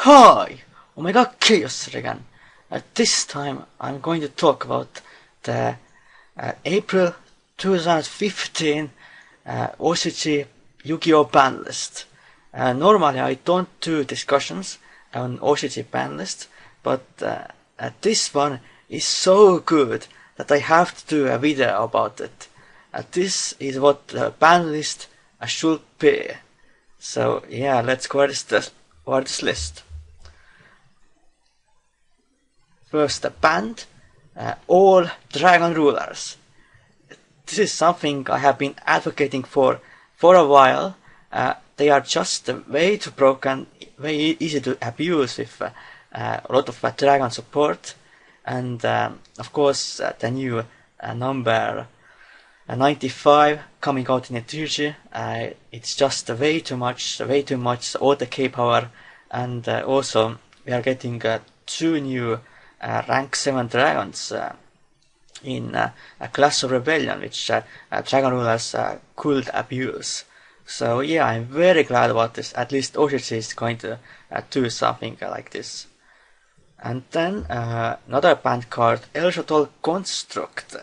Hi! Omega Chaos again. This time I'm going to talk about the April 2015 OCG Yu-Gi-Oh! Banlist. Normally I don't do discussions on OCG Banlist, but this one is so good that I have to do a video about it. This is what the banlist should be. So yeah, let's go over this list. First, the banned all dragon rulers. This is something I have been advocating for a while. They are just way too broken, way easy to abuse with a lot of dragon support. And of course, the new number 95 coming out in a 2G, it's just way too much all the K power, and also we are getting two new rank 7 dragons in a class of rebellion, which dragon rulers could abuse. So yeah, I'm very glad about this. At least OCG is going to do something like this. And then another banned card, El Shuttle Construct.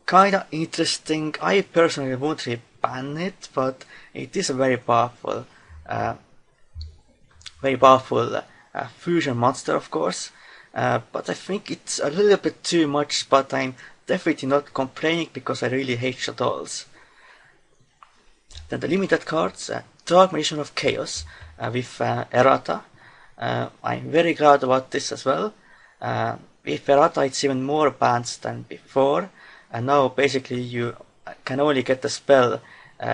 Kinda interesting. I personally won't really ban it, but it is a very powerful fusion monster, of course. But I think it's a little bit too much, but I'm definitely not complaining because I really hate shuttles. Then the limited cards, Dark Magician of Chaos with Errata. I'm very glad about this as well. With Errata it's even more bans than before, and now basically you can only get the spell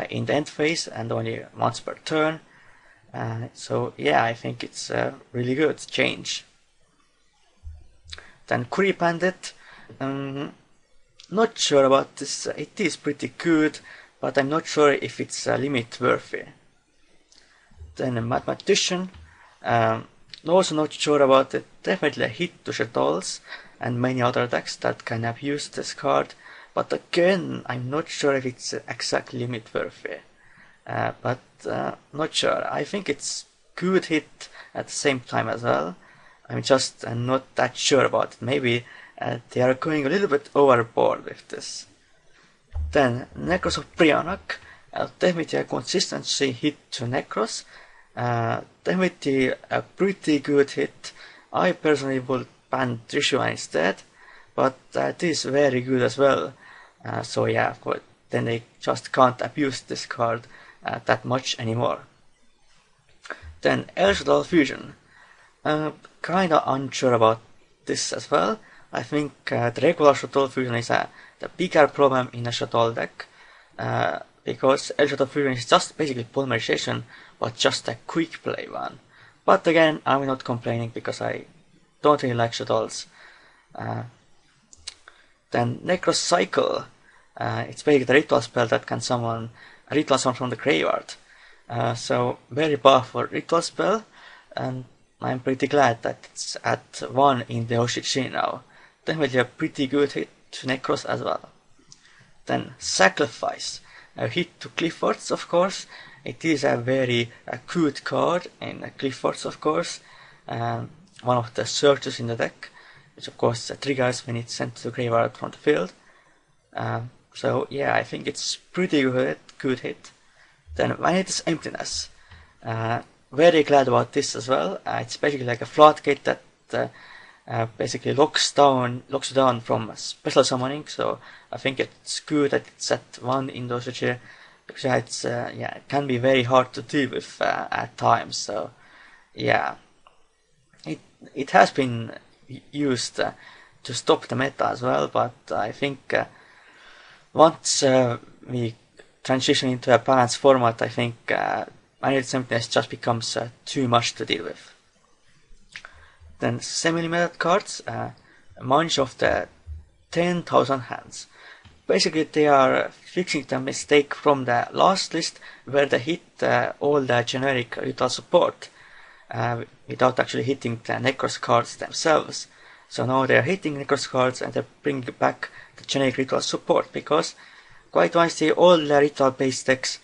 in the end phase and only once per turn. So yeah, I think it's a really good change. Then Curry Bandit, not sure about this. It is pretty good, but I'm not sure if it's limit worthy. Then a Mathematician, also not sure about it. Definitely a hit to shuttles and many other decks that can abuse this card, but again I'm not sure if it's exactly limit worthy. But not sure. I think it's good hit at the same time as well. I'm just not that sure about it. Maybe they are going a little bit overboard with this. Then Necros of Brianak, definitely a consistency hit to Necros. Definitely a pretty good hit. I personally would ban Trishua instead, but it is very good as well. So yeah, then they just can't abuse this card that much anymore. Then El Shuttle Fusion. Kinda unsure about this as well. I think the regular Shuttle Fusion is the bigger problem in a Shuttle deck, because El Shuttle Fusion is just basically polymerization, but just a quick play one. But again, I'm not complaining because I don't really like Shuttles. Then Necros Cycle. It's basically the ritual spell that can summon a ritual summon from the graveyard. So very powerful ritual spell, and I'm pretty glad that it's at 1 in the OCG now. Definitely a pretty good hit to Necros as well. Then Sacrifice, a hit to Cliffords, of course. It is a very good card in Cliffords, of course. One of the searches in the deck, which of course triggers when it's sent to the graveyard from the field. So yeah, I think it's pretty good hit. Then Vanity's Emptiness. Very glad about this as well. It's basically like a floodgate that basically locks you down from special summoning. So I think it's good that it's at 1 in the OCG, because it's it can be very hard to deal with at times. So yeah, it has been used to stop the meta as well, but I think once we transition into a balanced format, I think Vanity's Emptiness just becomes too much to deal with. Then semi-limited cards, Munch of the 10,000 Hands. Basically they are fixing the mistake from the last list where they hit all the generic ritual support without actually hitting the Necros cards themselves. So now they are hitting Necros cards and they bring back the generic ritual support, because quite honestly all the ritual based decks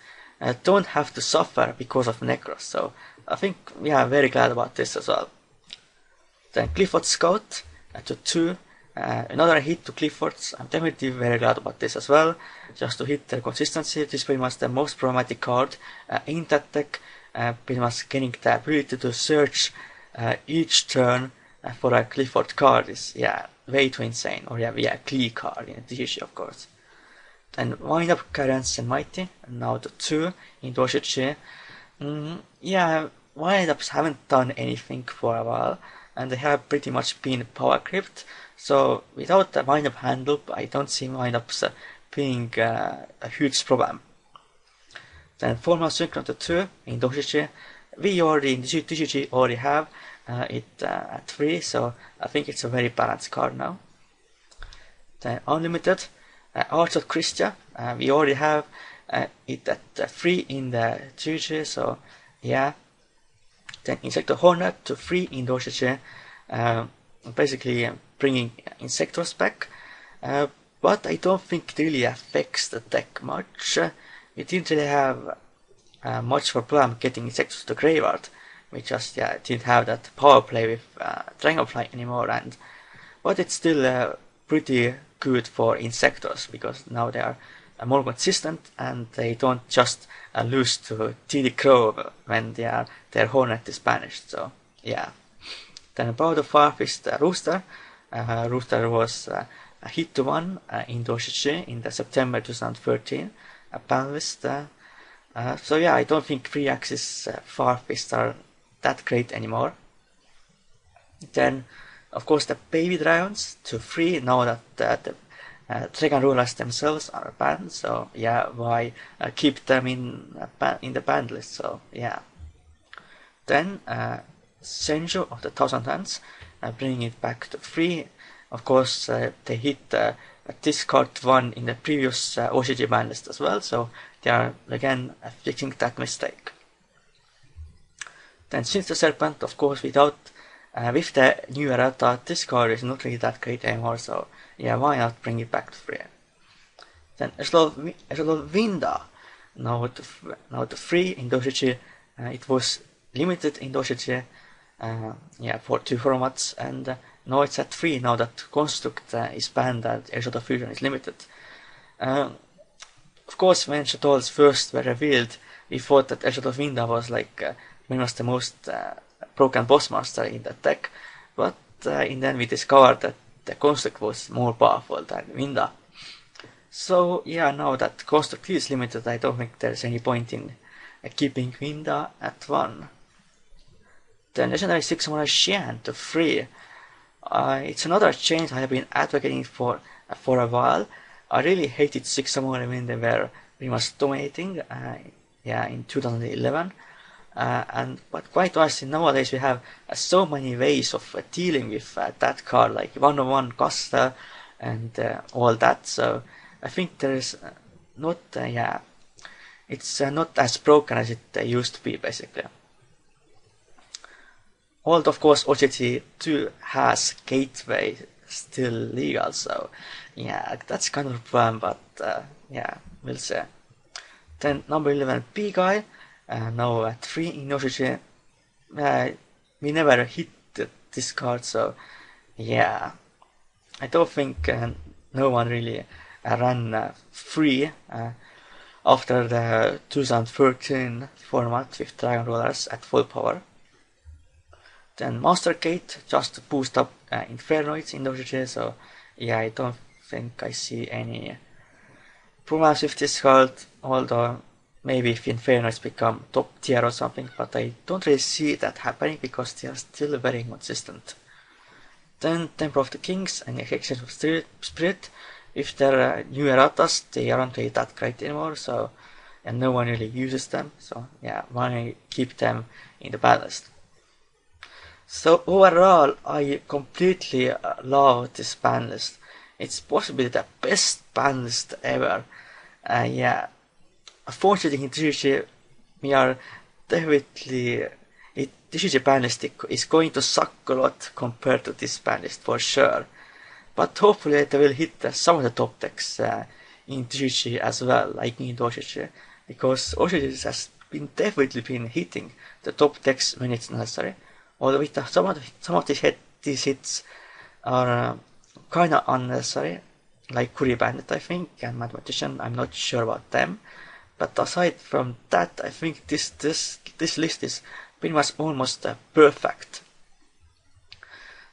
don't have to suffer because of Necros. So I think we are very glad about this as well. Then Clifford Scout to 2. Another hit to Cliffords. I'm definitely very glad about this as well. Just to hit the consistency. This is pretty much the most problematic card in that deck. Pretty much getting the ability to search each turn for a Clifford card is way too insane. Or a Klee card in a TCG, of course. Then Wind Up Cadence and Mighty, and now to 2 in OCG. Wind Ups haven't done anything for a while, and they have pretty much been power creeped. So without the Wind Up handle, I don't see Wind Ups being a huge problem. Then Formal Synchron to 2 in OCG. We already in TCG already have it at 3, so I think it's a very balanced card now. Then Unlimited. Arch of Christia, we already have it at 3 in the TCG, so yeah. Then Insector Hornet to 3 in the OCG, basically bringing Insectors back, but I don't think it really affects the deck much. We didn't really have much problem getting Insectors to the graveyard. We just didn't have that power play with Dragonfly anymore, but it's still pretty good for Insectors because now they are more consistent and they don't just lose to TD Crow when their Hornet is banished. So yeah. Then about the Farfist Rooster. Rooster was a hit to 1 in OCG in the September 2013 Banlist. So yeah, I don't think 3-axis Farfist are that great anymore. Then of course the Baby Dragons to 3 now that the Dragon Rulers themselves are banned, so yeah, why keep them in the banned list? So yeah. Then Senju of the Thousand Hands, bringing it back to 3. Of course, they hit discard 1 in the previous OCG Banlist as well, so they are again fixing that mistake. Then Sinister Serpent, of course, with the new errata, this card is not really that great anymore, so yeah, why not bring it back to 3? Then Winda, now to 3 in OCG. It was limited in OCG, for 2 formats, and now it's at 3 now that Construct is banned and Exotic Fusion is limited. Of course, when Shadows first were revealed, we thought that Exotic Winda was the most broken boss master in that deck, but in the end we discovered that the Construct was more powerful than Winda. So yeah, now that Construct is limited, I don't think there's any point in keeping Winda at 1. Then Legendary 6 Samurai Xian to 3. It's another change I have been advocating for a while. I really hated 6 Samurai when they were pretty much dominating in 2011. But quite honestly, nowadays we have so many ways of dealing with that card, like 1-on-1 caster and all that. So I think there is it's not as broken as it used to be, basically. Although of course OCG 2 has Gateway still legal, so yeah, that's kind of a problem, but we'll see. Then number 11 P-Guy. Now at 3 in OCG. We never hit this card, so yeah, I don't think no one really ran 3 after the 2013 format with Dragon Rollers at full power. Then Monster Gate just to boost up Infernoids in OCG, so yeah, I don't think I see any problems with this card, although maybe if Infernoids become top tier or something, but I don't really see that happening because they are still very inconsistent. Then Temple of the Kings and Exchange of Spirit, if they're new erratas, they aren't really that great anymore, so and no one really uses them, so yeah, why keep them in the banlist? So overall, I completely love this banlist. It's possibly the best banlist ever. Unfortunately, in TCG, we are definitely TCG banlist is going to suck a lot compared to this banlist for sure. But hopefully they will hit some of the top decks in TCG as well, like in OCG, because OCG has definitely been hitting the top decks when it's necessary. Although some of these hits are kind of unnecessary, like Curry Bandit, I think, and Mathematician. I'm not sure about them. But aside from that, I think this list is pretty much almost perfect.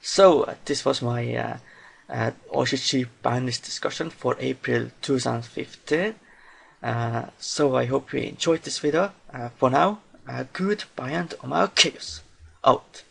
So this was my OCG Banlist discussion for April 2015. So I hope you enjoyed this video. For now, goodbye and Khaos out.